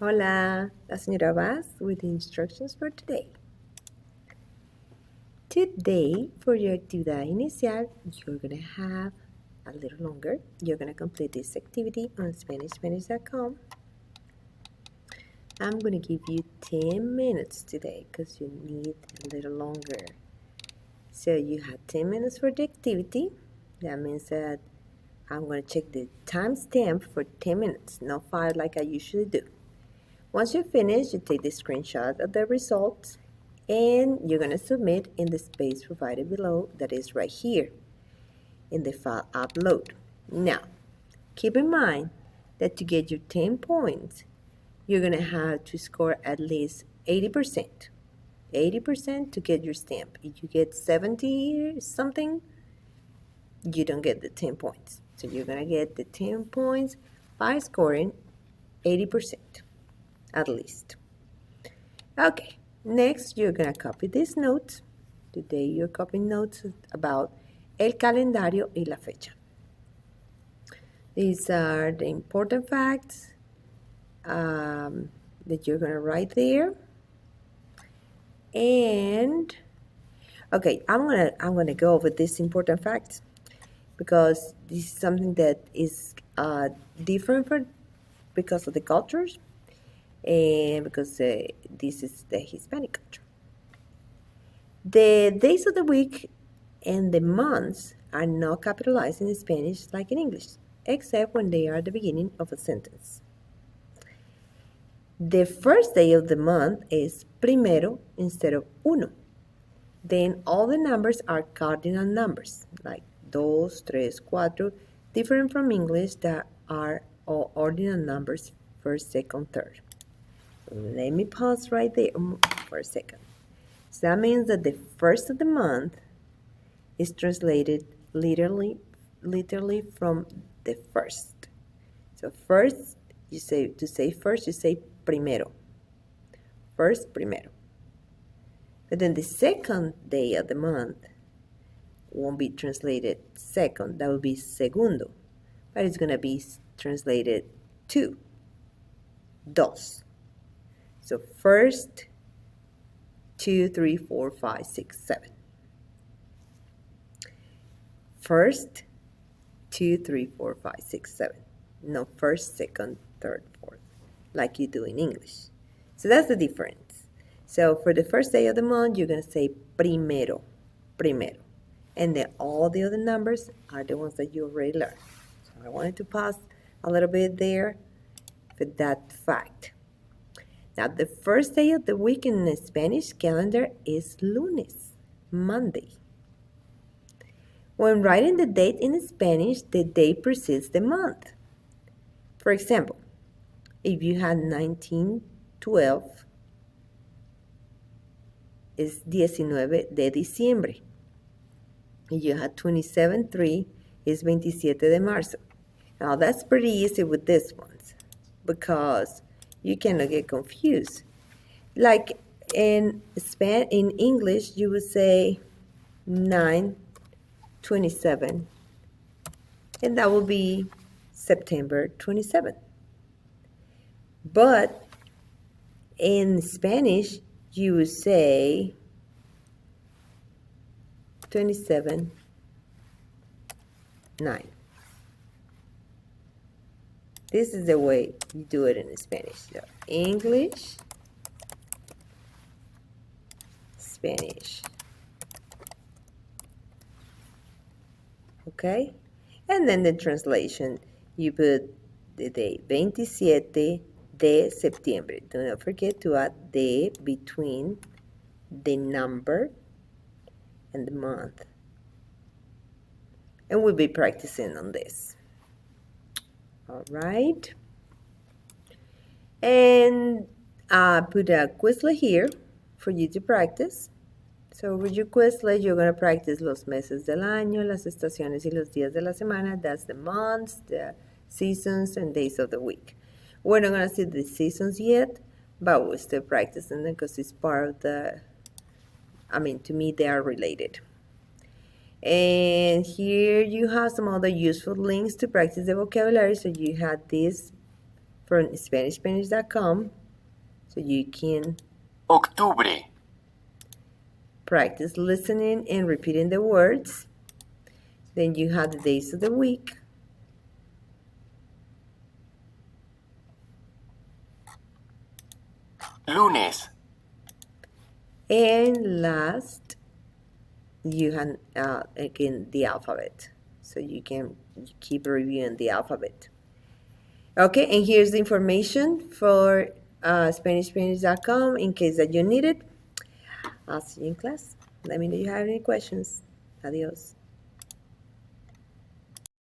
Hola, la señora Vaz with the instructions for today. Today, for your actividad inicial, you're going to have a little longer. You're going to complete this activity on SpanishSpanish.com. I'm going to give you 10 minutes today because you need a little longer. So you have 10 minutes for the activity. That means that I'm going to check the timestamp for 10 minutes, not 5 like I usually do. Once you finish, you take the screenshot of the results and you're going to submit in the space provided below that is right here in the file upload. Now, keep in mind that to get your 10 points, you're going to have to score at least 80%. 80% to get your stamp. If you get 70 something, you don't get the 10 points. So you're going to get the 10 points by scoring 80% at least. Okay, next you're going to copy these notes. Today you're copying notes about el calendario y la fecha. These are the important facts that you're going to write there. And okay, I'm gonna go over these important facts because this is something that is different because of the cultures and because this is the Hispanic culture. The days of the week and the months are not capitalized in Spanish like in English, except when they are at the beginning of a sentence. The first day of the month is primero instead of uno. Then all the numbers are cardinal numbers, like dos, tres, cuatro, different from English that are all ordinal numbers, first, second, third. Let me pause right there for a second. So that means that the first of the month is translated literally from the first. So first, to say first, you say primero. First, primero. But then the second day of the month won't be translated second. That will be segundo. But it's going to be translated two. Dos. So first, 2, 3, 4, 5, 6, 7. First, 2, 3, 4, 5, 6, 7. No first, second, third, fourth, like you do in English. So that's the difference. So for the first day of the month, you're going to say primero, primero. And then all the other numbers are the ones that you already learned. So I wanted to pause a little bit there for that fact. Now, the first day of the week in the Spanish calendar is lunes, Monday. When writing the date in Spanish, the day precedes the month. For example, if you had 1912, es 19 de diciembre. If you had 27-3, it's 27 de marzo. Now, that's pretty easy with this ones because you cannot get confused. Like in English, you would say 9/27, and that will be September 27th. But in Spanish, you would say 27/9. This is the way you do it in Spanish. So English, Spanish. Okay? And then the translation, you put the date, 27 de septiembre. Do not forget to add de between the number and the month. And we'll be practicing on this. All right. And I put a Quizlet here for you to practice. So with your Quizlet, you're going to practice los meses del año, las estaciones y los días de la semana. That's the months, the seasons, and days of the week. We're not going to see the seasons yet, but we're still practicing them because it's part of the, to me, they are related. And here you have some other useful links to practice the vocabulary. So you have this from SpanishSpanish.com so you can octubre, practice listening and repeating the words. Then you have the days of the week. lunes, And last, you have again the alphabet. So you can keep reviewing the alphabet. Okay, and here's the information for SpanishSpanish.com in case that you need it. I'll see you in class. Let me know if you have any questions. Adios.